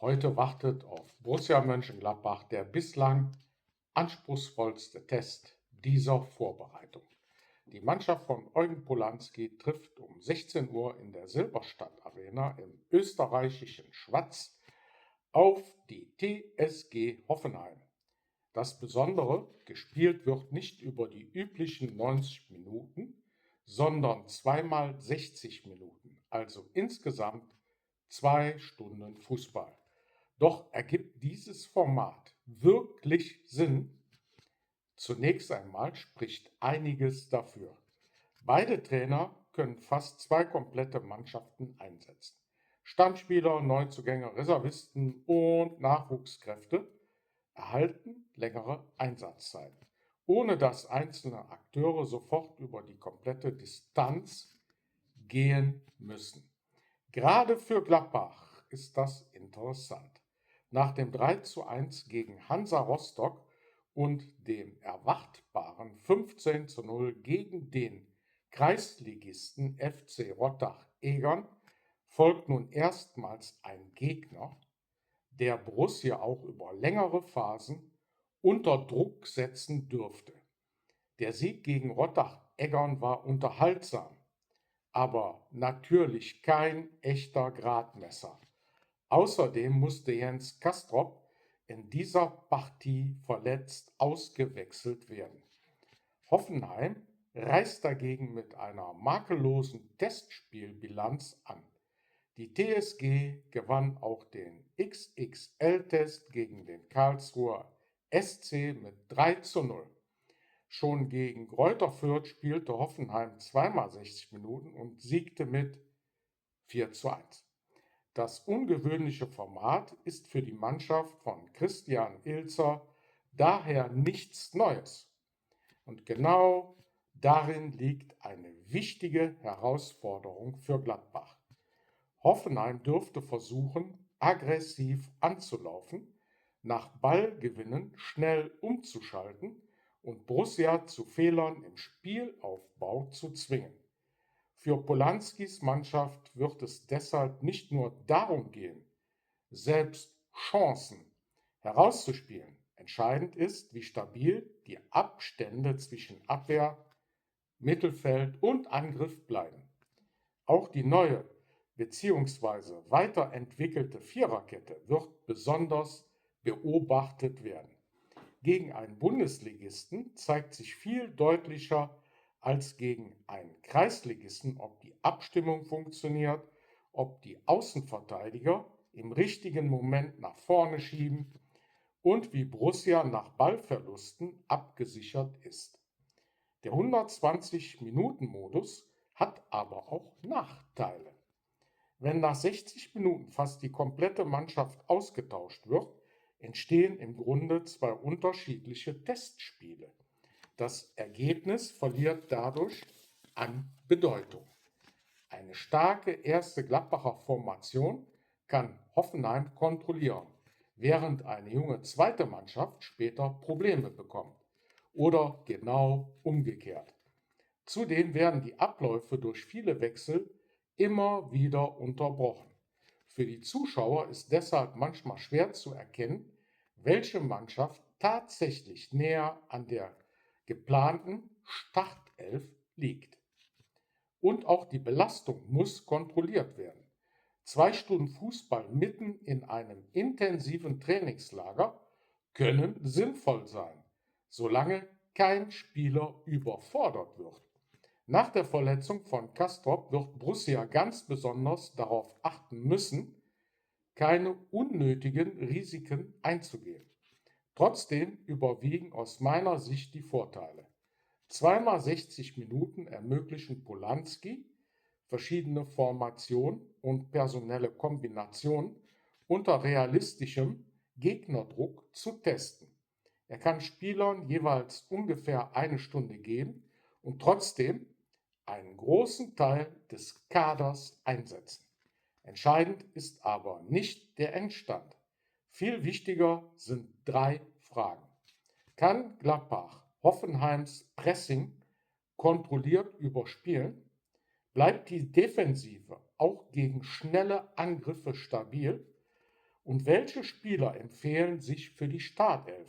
Heute wartet auf Borussia Mönchengladbach der bislang anspruchsvollste Test dieser Vorbereitung. Die Mannschaft von Eugen Polanski trifft um 16 Uhr in der Silberstadt Arena im österreichischen Schwaz auf die TSG Hoffenheim. Das Besondere: gespielt wird nicht über die üblichen 90 Minuten, sondern zweimal 60 Minuten, also insgesamt 2 Stunden Fußball. Doch ergibt dieses Format wirklich Sinn? Zunächst einmal spricht einiges dafür. Beide Trainer können fast zwei komplette Mannschaften einsetzen. Stammspieler, Neuzugänge, Reservisten und Nachwuchskräfte erhalten längere Einsatzzeiten, ohne dass einzelne Akteure sofort über die komplette Distanz gehen müssen. Gerade für Gladbach ist das interessant. Nach dem 3:1 gegen Hansa Rostock und dem erwartbaren 15:0 gegen den Kreisligisten FC Rottach-Egern folgt nun erstmals ein Gegner, der Borussia auch über längere Phasen unter Druck setzen dürfte. Der Sieg gegen Rottach-Egern war unterhaltsam, aber natürlich kein echter Gradmesser. Außerdem musste Jens Castrop in dieser Partie verletzt ausgewechselt werden. Hoffenheim reist dagegen mit einer makellosen Testspielbilanz an. Die TSG gewann auch den XXL-Test gegen den Karlsruher SC mit 3:0. Schon gegen Greuther Fürth spielte Hoffenheim zweimal 60 Minuten und siegte mit 4:1. Das ungewöhnliche Format ist für die Mannschaft von Christian Ilzer daher nichts Neues. Und genau darin liegt eine wichtige Herausforderung für Gladbach. Hoffenheim dürfte versuchen, aggressiv anzulaufen, nach Ballgewinnen schnell umzuschalten und Borussia zu Fehlern im Spielaufbau zu zwingen. Für Polanskis Mannschaft wird es deshalb nicht nur darum gehen, selbst Chancen herauszuspielen. Entscheidend ist, wie stabil die Abstände zwischen Abwehr, Mittelfeld und Angriff bleiben. Auch die neue bzw. weiterentwickelte Viererkette wird besonders beobachtet werden. Gegen einen Bundesligisten zeigt sich viel deutlicher als gegen einen Kreisligisten, ob die Abstimmung funktioniert, ob die Außenverteidiger im richtigen Moment nach vorne schieben und wie Borussia nach Ballverlusten abgesichert ist. Der 120-Minuten-Modus hat aber auch Nachteile. Wenn nach 60 Minuten fast die komplette Mannschaft ausgetauscht wird, entstehen im Grunde zwei unterschiedliche Testspiele. Das Ergebnis verliert dadurch an Bedeutung. Eine starke erste Gladbacher Formation kann Hoffenheim kontrollieren, während eine junge zweite Mannschaft später Probleme bekommt. Oder genau umgekehrt. Zudem werden die Abläufe durch viele Wechsel immer wieder unterbrochen. Für die Zuschauer ist deshalb manchmal schwer zu erkennen, welche Mannschaft tatsächlich näher an der geplanten Startelf liegt. Und auch die Belastung muss kontrolliert werden. 2 Stunden Fußball mitten in einem intensiven Trainingslager können sinnvoll sein, solange kein Spieler überfordert wird. Nach der Verletzung von Castrop wird Borussia ganz besonders darauf achten müssen, keine unnötigen Risiken einzugehen. Trotzdem überwiegen aus meiner Sicht die Vorteile. Zweimal 60 Minuten ermöglichen Polanski, verschiedene Formationen und personelle Kombinationen unter realistischem Gegnerdruck zu testen. Er kann Spielern jeweils ungefähr 1 Stunde geben und trotzdem einen großen Teil des Kaders einsetzen. Entscheidend ist aber nicht der Endstand. Viel wichtiger sind 3 Fragen. Kann Gladbach Hoffenheims Pressing kontrolliert überspielen? Bleibt die Defensive auch gegen schnelle Angriffe stabil? Und welche Spieler empfehlen sich für die Startelf,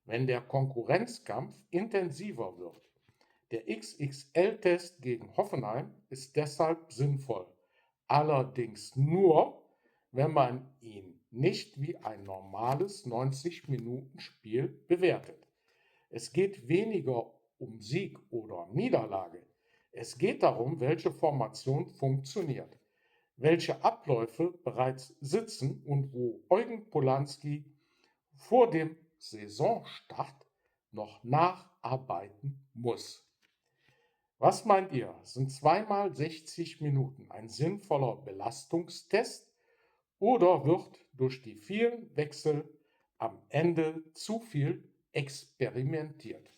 wenn der Konkurrenzkampf intensiver wird? Der XXL-Test gegen Hoffenheim ist deshalb sinnvoll, allerdings nur, wenn man ihn nicht wie ein normales 90-Minuten-Spiel bewertet. Es geht weniger um Sieg oder Niederlage. Es geht darum, welche Formation funktioniert, welche Abläufe bereits sitzen und wo Eugen Polanski vor dem Saisonstart noch nacharbeiten muss. Was meint ihr? Sind zweimal 60 Minuten ein sinnvoller Belastungstest oder wird durch die vielen Wechsel am Ende zu viel experimentiert?